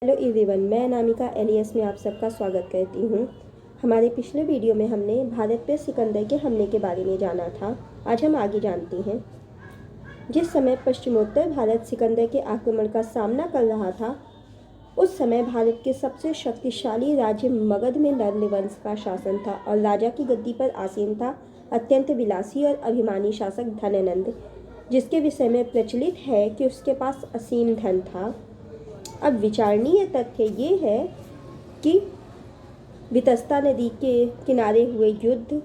Hello everyone, मैं Anamika alias में आप सबका स्वागत करती हूँ। हमारे पिछले वीडियो में हमने भारत पर सिकंदर के हमले के बारे में जाना था। आज हम आगे जानते हैं। जिस समय पश्चिमोत्तर भारत सिकंदर के आक्रमण का सामना कर रहा था, उस समय भारत के सबसे शक्तिशाली राज्य मगध में नंद वंश का शासन था और राजा की गद्दी पर आसीन था अत्यंत विलासी और अभिमानी शासक धननंद, जिसके विषय में प्रचलित है कि उसके पास असीम धन था। अब विचारणीय तथ्य ये है कि वितस्ता नदी के किनारे हुए युद्ध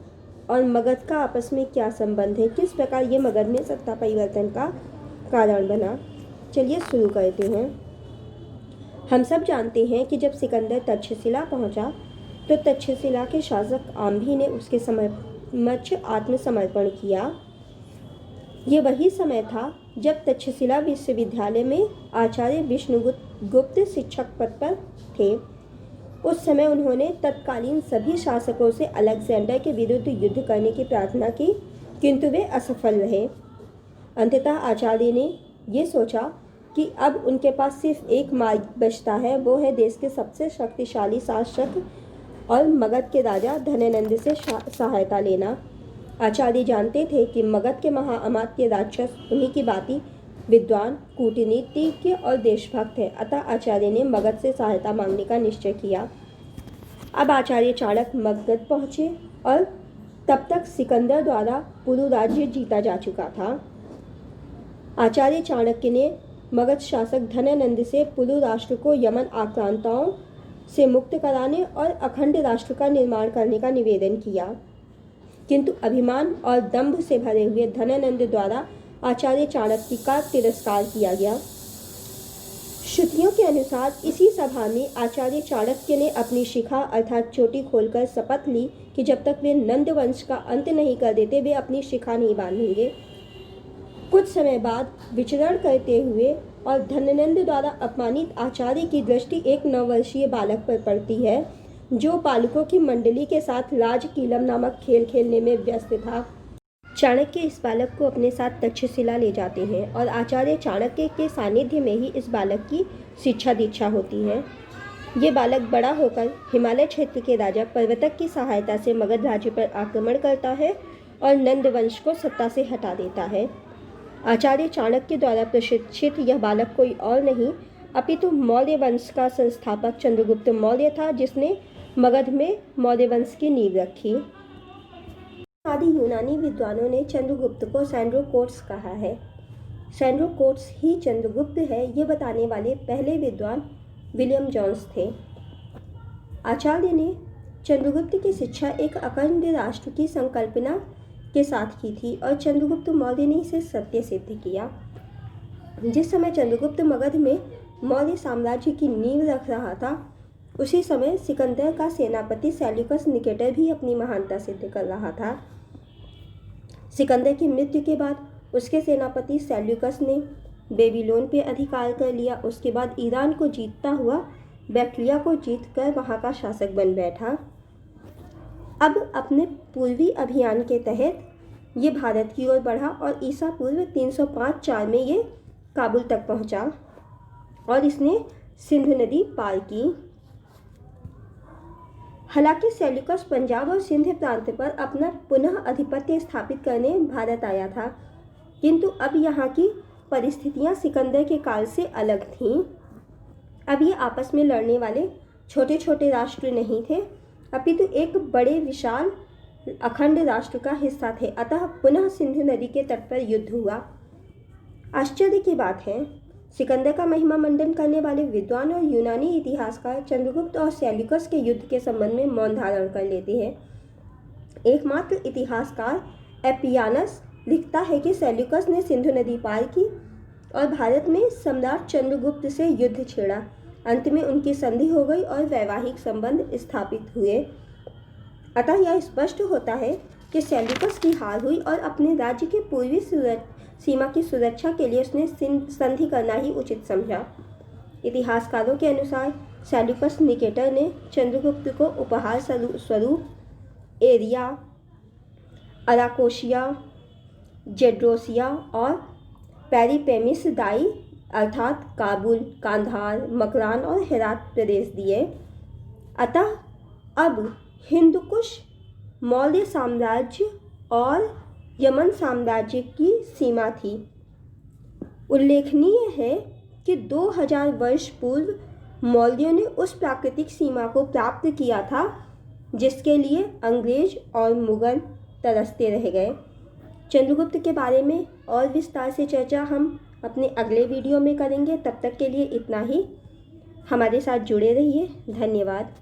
और मगध का आपस में क्या संबंध है, किस प्रकार ये मगध में सत्ता परिवर्तन का कारण बना। चलिए शुरू करते हैं। हम सब जानते हैं कि जब सिकंदर तक्षशिला पहुंचा तो तक्षशिला के शासक आम्भी ने उसके समक्ष आत्मसमर्पण किया। ये वही समय था जब तक्षशिला विश्वविद्यालय में आचार्य विष्णुगुप्त शिक्षक पद पर थे। उस समय उन्होंने तत्कालीन सभी शासकों से अलेक्जेंडर के विरुद्ध युद्ध करने की प्रार्थना की, किंतु वे असफल रहे। अंततः आचार्य ने ये सोचा कि अब उनके पास सिर्फ एक मार्ग बचता है, वो है देश के सबसे शक्तिशाली शासक और मगध के राजा धननंद से सहायता लेना। आचार्य जानते थे कि मगध के महाअमात्य राक्षस उन्हीं की भांति विद्वान, कूटनीतिज्ञ और देशभक्त है। अतः आचार्य ने मगध से सहायता मांगने का निश्चय किया। अब आचार्य चाणक्य मगध पहुंचे और तब तक सिकंदर द्वारा पुरु राज्य जीता जा चुका था। आचार्य चाणक्य ने मगध शासक धननंद से पुरु राष्ट्र को यमन आक्रांताओं से मुक्त कराने और अखंड राष्ट्र का निर्माण करने का निवेदन किया, किंतु अभिमान और दंभ से भरे हुए धननंद द्वारा आचार्य चाणक्य का तिरस्कार किया गया। श्रुतियों के अनुसार इसी सभा में आचार्य चाणक्य ने अपनी शिखा अर्थात चोटी खोलकर शपथ ली कि जब तक वे नंद वंश का अंत नहीं कर देते वे अपनी शिखा नहीं बांधेंगे। कुछ समय बाद विचरण करते हुए और धननंद द्वारा अपमानित आचार्य की दृष्टि एक 9 वर्षीय बालक पर पड़ती है, जो बालकों की मंडली के साथ राजकीलम नामक खेल खेलने में व्यस्त था। चाणक्य इस बालक को अपने साथ तक्षशिला ले जाते हैं और आचार्य चाणक्य के सानिध्य में ही इस बालक की शिक्षा दीक्षा होती है। ये बालक बड़ा होकर हिमालय क्षेत्र के राजा पर्वतक की सहायता से मगध राज्य पर आक्रमण करता है और नंद वंश को सत्ता से हटा देता है। आचार्य चाणक्य द्वारा प्रशिक्षित यह बालक कोई और नहीं अपितु मौर्य वंश का संस्थापक चंद्रगुप्त मौर्य था, जिसने मगध में मौर्य वंश की नींव रखी। आदि यूनानी विद्वानों ने चंद्रगुप्त को सैंड्रोकोट्स कहा है। सैंड्रोकोट्स ही चंद्रगुप्त है, ये बताने वाले पहले विद्वान विलियम जोन्स थे। आचार्य ने चंद्रगुप्त की शिक्षा एक अखंड राष्ट्र की संकल्पना के साथ की थी और चंद्रगुप्त मौर्य ने इसे सत्य सिद्ध किया। जिस समय चंद्रगुप्त मगध में मौर्य साम्राज्य की नींव रख रहा था, उसी समय सिकंदर का सेनापति सेल्यूकस निकेटर भी अपनी महानता सिद्ध कर रहा था। सिकंदर की मृत्यु के बाद उसके सेनापति सेल्यूकस ने बेबीलोन पे अधिकार कर लिया। उसके बाद ईरान को जीतता हुआ बैक्ट्रिया को जीतकर वहां का शासक बन बैठा। अब अपने पूर्वी अभियान के तहत ये भारत की ओर बढ़ा और ईसा पूर्व 305-4 में ये काबुल तक पहुंचा और इसने सिंधु नदी पार की। हालांकि सेल्यूकस पंजाब और सिंध प्रांत पर अपना पुनः आधिपत्य स्थापित करने भारत आया था, किंतु अब यहाँ की परिस्थितियाँ सिकंदर के काल से अलग थीं। अब ये आपस में लड़ने वाले छोटे छोटे राष्ट्र नहीं थे, अपितु एक बड़े विशाल अखंड राष्ट्र का हिस्सा थे। अतः पुनः सिंधु नदी के तट पर युद्ध हुआ। आश्चर्य की बात है, सिकंदर का महिमा मंडन करने वाले विद्वान और यूनानी इतिहासकार चंद्रगुप्त और सेल्यूकस के युद्ध के संबंध में मौन धारण कर लेते हैं। एकमात्र इतिहासकार एपियानस लिखता है कि सेल्यूकस ने सिंधु नदी पार की और भारत में सम्राट चंद्रगुप्त से युद्ध छेड़ा। अंत में उनकी संधि हो गई और वैवाहिक संबंध स्थापित हुए। अतः यह स्पष्ट होता है कि सेल्यूकस की हार हुई और अपने राज्य के पूर्वी सीमा की सुरक्षा के लिए उसने संधि करना ही उचित समझा। इतिहासकारों के अनुसार सेल्यूकस निकेटर ने चंद्रगुप्त को उपहार स्वरूप एरिया, अराकोशिया, जेड्रोसिया और पेरिपेमिस दाई अर्थात काबुल, कांधार, मकरान और हेरात प्रदेश दिए। अतः अब हिंदकुश मौर्य साम्राज्य और यमन साम्राज्य की सीमा थी। उल्लेखनीय है कि 2000 वर्ष पूर्व मौर्यों ने उस प्राकृतिक सीमा को प्राप्त किया था जिसके लिए अंग्रेज और मुगल तरसते रह गए। चंद्रगुप्त के बारे में और विस्तार से चर्चा हम अपने अगले वीडियो में करेंगे। तब तक के लिए इतना ही। हमारे साथ जुड़े रहिए। धन्यवाद।